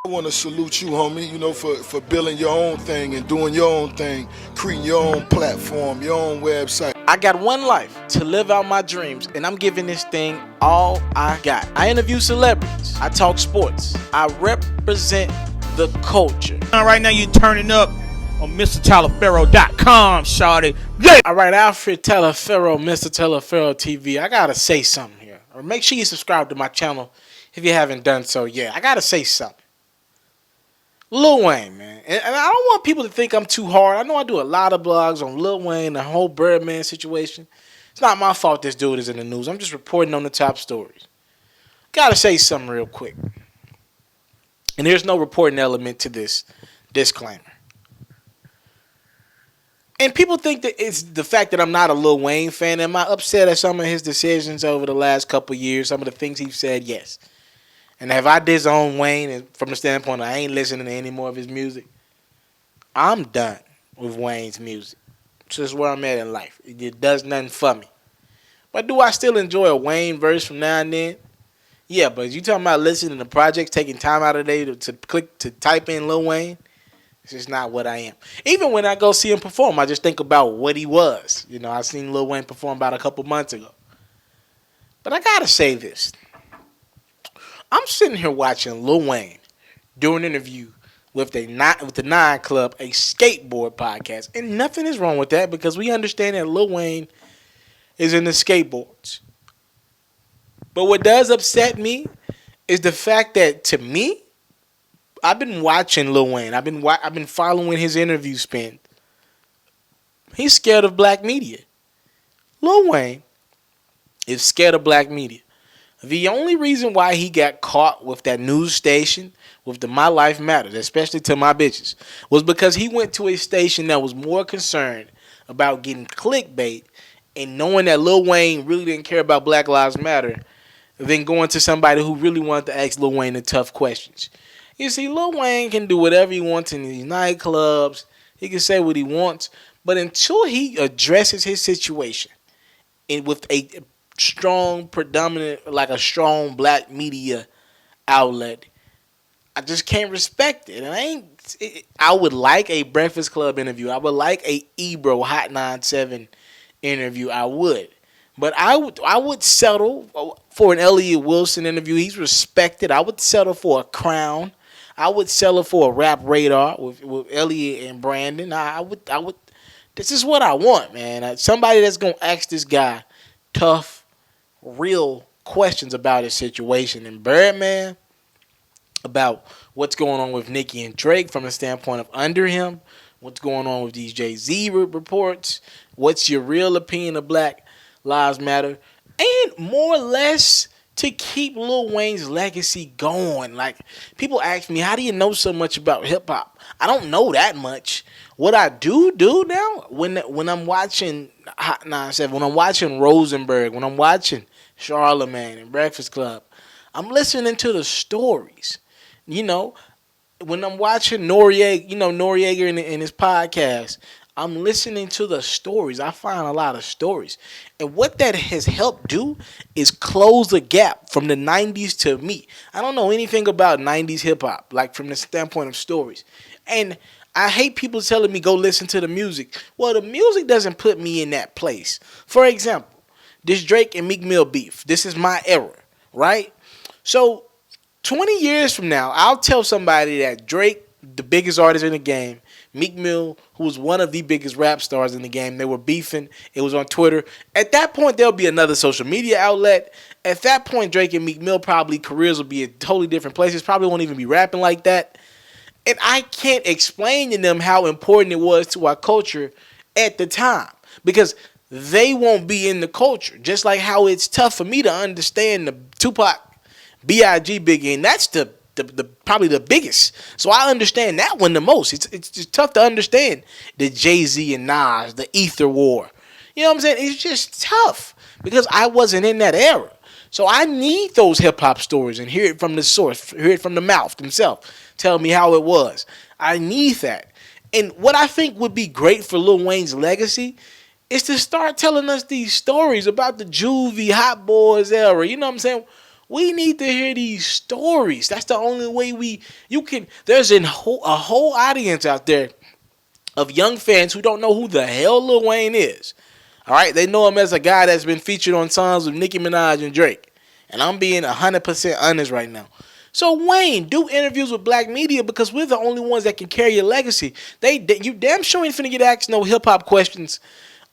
I want to salute you, homie, for building your own thing and doing your own thing, creating your own platform, your own website. I got one life to live out my dreams, and I'm giving this thing all I got. I interview celebrities. I talk sports. I represent the culture. Right now, you're turning up on MrTaliaferro.com, shawty. Yeah. All right, Alfred Taliaferro, Mr. Taliaferro TV. I gotta say something here. Or make sure you subscribe to my channel if you haven't done so yet. I gotta say something. Lil Wayne, man. And I don't want people to think I'm too hard. I know I do a lot of blogs on Lil Wayne, the whole Birdman situation. It's not my fault this dude is in the news. I'm just reporting on the top stories. Gotta say something real quick. And there's no reporting element to this disclaimer. And people think that it's the fact that I'm not a Lil Wayne fan. Am I upset at some of his decisions over the last couple of years? Some of the things he's said? Yes. And have I disowned Wayne from the standpoint I ain't listening to any more of his music? I'm done with Wayne's music. It's just where I'm at in life. It does nothing for me. But do I still enjoy a Wayne verse from now and then? Yeah, but you talking about listening to projects, taking time out of the day to type in Lil Wayne? It's just not what I am. Even when I go see him perform, I just think about what he was. You know, I seen Lil Wayne perform about a couple months ago. But I gotta say this. I'm sitting here watching Lil Wayne do an interview with the Nine Club, a skateboard podcast. And nothing is wrong with that because we understand that Lil Wayne is into skateboards. But what does upset me is the fact that, to me, I've been watching Lil Wayne. I've been following his interview spin. He's scared of black media. Lil Wayne is scared of black media. The only reason why he got caught with that news station, with the My Life Matters, especially to my bitches, was because he went to a station that was more concerned about getting clickbait and knowing that Lil Wayne really didn't care about Black Lives Matter than going to somebody who really wanted to ask Lil Wayne the tough questions. You see, Lil Wayne can do whatever he wants in these nightclubs. He can say what he wants. But until he addresses his situation and with a strong, predominant, like a strong black media outlet, I just can't respect it. And I would like a Breakfast Club interview. I would like a Ebro Hot 97 interview. I would. But I would settle for an Elliott Wilson interview. He's respected. I would settle for a Crown. I would settle for a Rap Radar with Elliott and Brandon. I would. This is what I want, man. Somebody that's gonna ask this guy tough, real questions about his situation. And Birdman, about what's going on with Nicki and Drake from the standpoint of under him, what's going on with these Jay-Z reports, what's your real opinion of Black Lives Matter, and more or less to keep Lil Wayne's legacy going. Like, people ask me, how do you know so much about hip-hop? I don't know that much. What I do now, when I'm watching Hot 97, when I'm watching Rosenberg, when I'm watching Charlemagne and Breakfast Club, I'm listening to the stories. You know, when I'm watching Noriega in his podcast, I'm listening to the stories. I find a lot of stories. And what that has helped do is close the gap from the 90s to me. I don't know anything about 90s hip-hop, like from the standpoint of stories. And I hate people telling me go listen to the music. Well, the music doesn't put me in that place. For example, this Drake and Meek Mill beef. This is my era, right? So 20 years from now, I'll tell somebody that Drake, the biggest artist in the game, Meek Mill, who was one of the biggest rap stars in the game, they were beefing. It was on Twitter. At that point, there'll be another social media outlet. At that point, Drake and Meek Mill probably careers will be in totally different places. Probably won't even be rapping like that. And I can't explain to them how important it was to our culture at the time because they won't be in the culture. Just like how it's tough for me to understand the Tupac, B.I.G. Biggie, and that's the probably the biggest. So I understand that one the most. It's just tough to understand the Jay-Z and Nas, the Ether War. You know what I'm saying? It's just tough because I wasn't in that era. So I need those hip-hop stories and hear it from the source, hear it from the mouth themselves. Tell me how it was. I need that. And what I think would be great for Lil Wayne's legacy is to start telling us these stories about the Juvie Hot Boys era. You know what I'm saying? We need to hear these stories. That's the only way you can. There's a whole audience out there of young fans who don't know who the hell Lil Wayne is. All right, they know him as a guy that's been featured on songs with Nicki Minaj and Drake. And I'm being 100% honest right now. So Wayne, do interviews with black media because we're the only ones that can carry your legacy. You damn sure ain't finna get asked no hip hop questions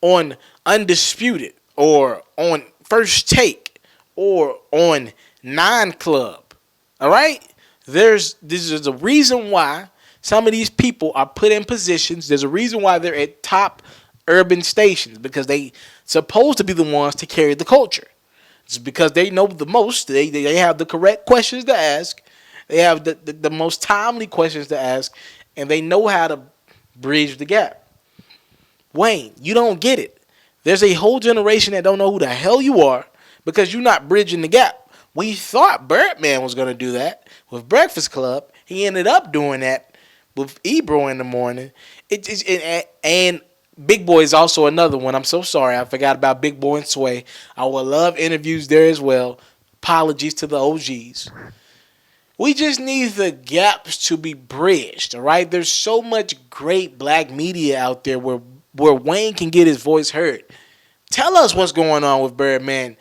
on Undisputed or on First Take or on Nine Club. All right? This is a reason why some of these people are put in positions. There's a reason why they're at top urban stations, because they supposed to be the ones to carry the culture. It's because they know the most. They have the correct questions to ask. They have the most timely questions to ask, and they know how to bridge the gap. Wayne, you don't get it. There's a whole generation that don't know who the hell you are because you're not bridging the gap. We thought Birdman was going to do that with Breakfast Club. He ended up doing that with Ebro in the morning. And Big Boy is also another one. I'm so sorry. I forgot about Big Boy and Sway. I would love interviews there as well. Apologies to the OGs. We just need the gaps to be bridged, all right? There's so much great black media out there where Wayne can get his voice heard. Tell us what's going on with Birdman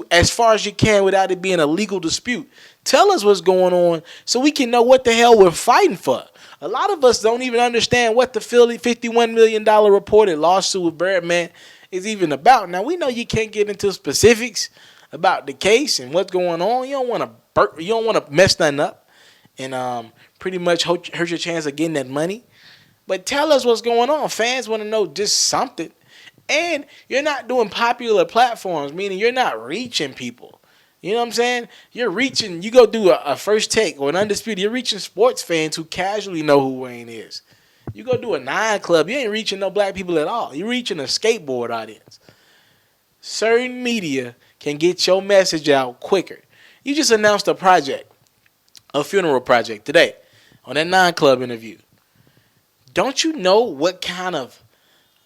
as far as you can without it being a legal dispute. Tell us what's going on so we can know what the hell we're fighting for. A lot of us don't even understand what the $51 million reported lawsuit with Birdman is even about. Now, we know you can't get into specifics about the case and what's going on. You don't want to mess nothing up and pretty much hurt your chance of getting that money. But tell us what's going on. Fans want to know just something. And you're not doing popular platforms, meaning you're not reaching people. You know what I'm saying? You're reaching, you go do a First Take or an Undisputed, you're reaching sports fans who casually know who Wayne is. You go do a Nine Club, you ain't reaching no black people at all. You're reaching a skateboard audience. Certain media can get your message out quicker. You just announced a funeral project today on that Nine Club interview. Don't you know what kind of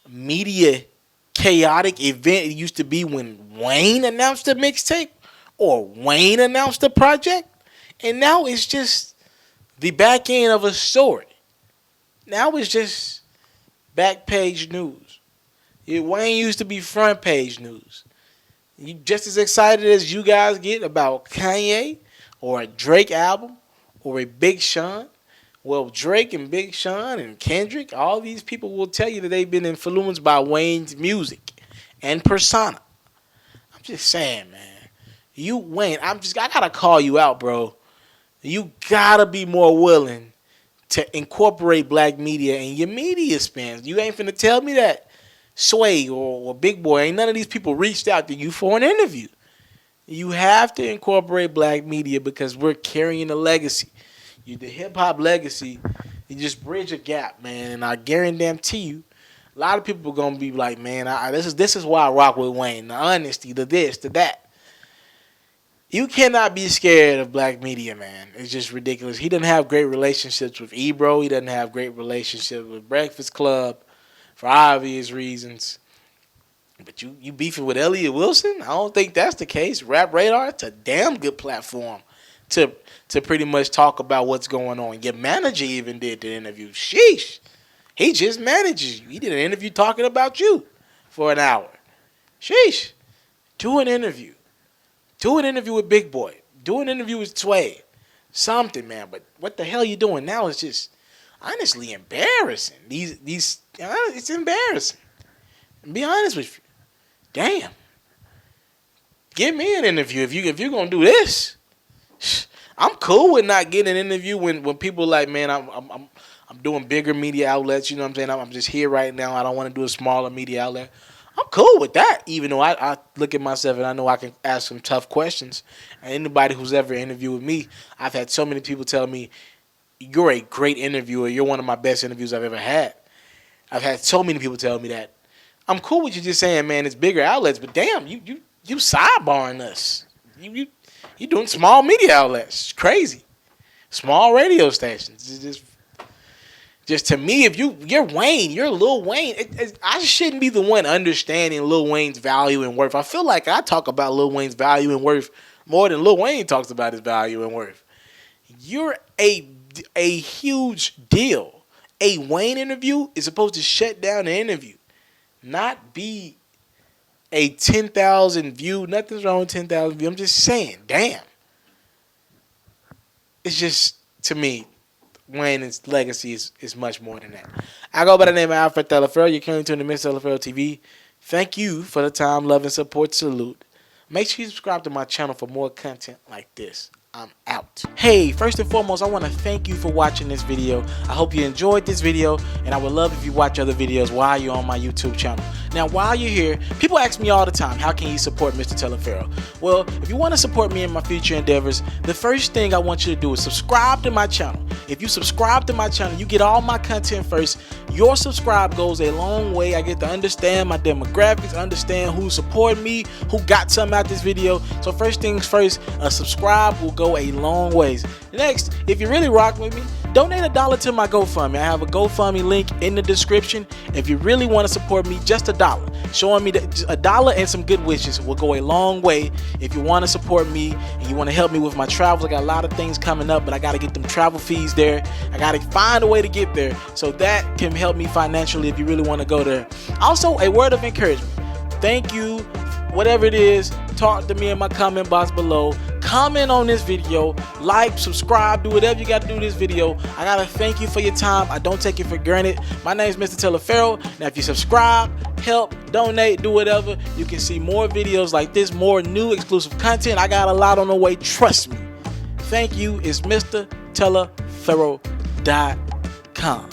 media chaotic event it used to be when Wayne announced a mixtape? Or Wayne announced a project, and now it's just the back end of a story. Now it's just back page news. Wayne used to be front page news. You just as excited as you guys get about Kanye or a Drake album or a Big Sean. Well, Drake and Big Sean and Kendrick, all these people will tell you that they've been influenced by Wayne's music and persona. I'm just saying, man. Wayne, I gotta call you out, bro. You gotta be more willing to incorporate black media in your media spans. You ain't finna tell me that Sway or Big Boy, ain't none of these people reached out to you for an interview. You have to incorporate black media because we're carrying a legacy. The hip hop legacy, you just bridge a gap, man. And I guarantee you, a lot of people are gonna be like, man, this is why I rock with Wayne. The honesty, the this, the that. You cannot be scared of black media, man. It's just ridiculous. He doesn't have great relationships with Ebro. He doesn't have great relationships with Breakfast Club for obvious reasons. But you beefing with Elliott Wilson? I don't think that's the case. Rap Radar, it's a damn good platform to pretty much talk about what's going on. Your manager even did the interview. Sheesh. He just manages you. He did an interview talking about you for an hour. Sheesh. Do an interview. Do an interview with Big Boy. Do an interview with Sway. Something, man. But what the hell you doing now is just honestly embarrassing. It's embarrassing. Be honest with you. Damn. Give me an interview if you're gonna do this. I'm cool with not getting an interview when people like, man, I'm doing bigger media outlets. You know what I'm saying? I'm just here right now. I don't want to do a smaller media outlet. I'm cool with that, even though I look at myself and I know I can ask some tough questions. And anybody who's ever interviewed with me, I've had so many people tell me, you're a great interviewer. You're one of my best interviews I've ever had. I've had so many people tell me that. I'm cool with you just saying, man, it's bigger outlets, but damn, you sidebarring us. You doing small media outlets. It's crazy. Small radio stations. It's just to me, if you're Wayne, you're Lil Wayne. I shouldn't be the one understanding Lil Wayne's value and worth. I feel like I talk about Lil Wayne's value and worth more than Lil Wayne talks about his value and worth. You're a huge deal. A Wayne interview is supposed to shut down the interview, not be a 10,000 view. Nothing's wrong with 10,000 view. I'm just saying, damn. It's just, to me, Wayne's legacy is much more than that. I go by the name of Alfred Taliaferro. You're currently tuning to Mr. Taliaferro TV. Thank you for the time, love, and support. Salute. Make sure you subscribe to my channel for more content like this. I'm out. Hey, first and foremost, I want to thank you for watching this video. I hope you enjoyed this video, and I would love if you watch other videos while you're on my YouTube channel. Now, while you're here, people ask me all the time, how can you support Mr. Taliaferro? Well, if you want to support me in my future endeavors, the first thing I want you to do is subscribe to my channel. If you subscribe to my channel, you get all my content first. Your subscribe goes a long way. I get to understand my demographics, understand who support me, who got something out this video. So first things first, a subscribe will go a long ways. Next, if you really rock with me, donate $1 to my GoFundMe. I have a GoFundMe link in the description. If you really want to support me, just $1. Showing me $1 and some good wishes will go a long way. If you want to support me and you want to help me with my travels, I got a lot of things coming up, but I got to get them travel fees there. I got to find a way to get there, so that can help me financially if you really want to go there. Also, a word of encouragement. Thank you. Whatever it is, talk to me in my comment box below. Comment on this video, like, subscribe, do whatever you got to do in this video. I got to thank you for your time. I don't take it for granted. My name is Mr. Taliaferro. Now, if you subscribe, help, donate, do whatever, you can see more videos like this, more new exclusive content. I got a lot on the way. Trust me. Thank you. It's Mr. Taliaferro.com.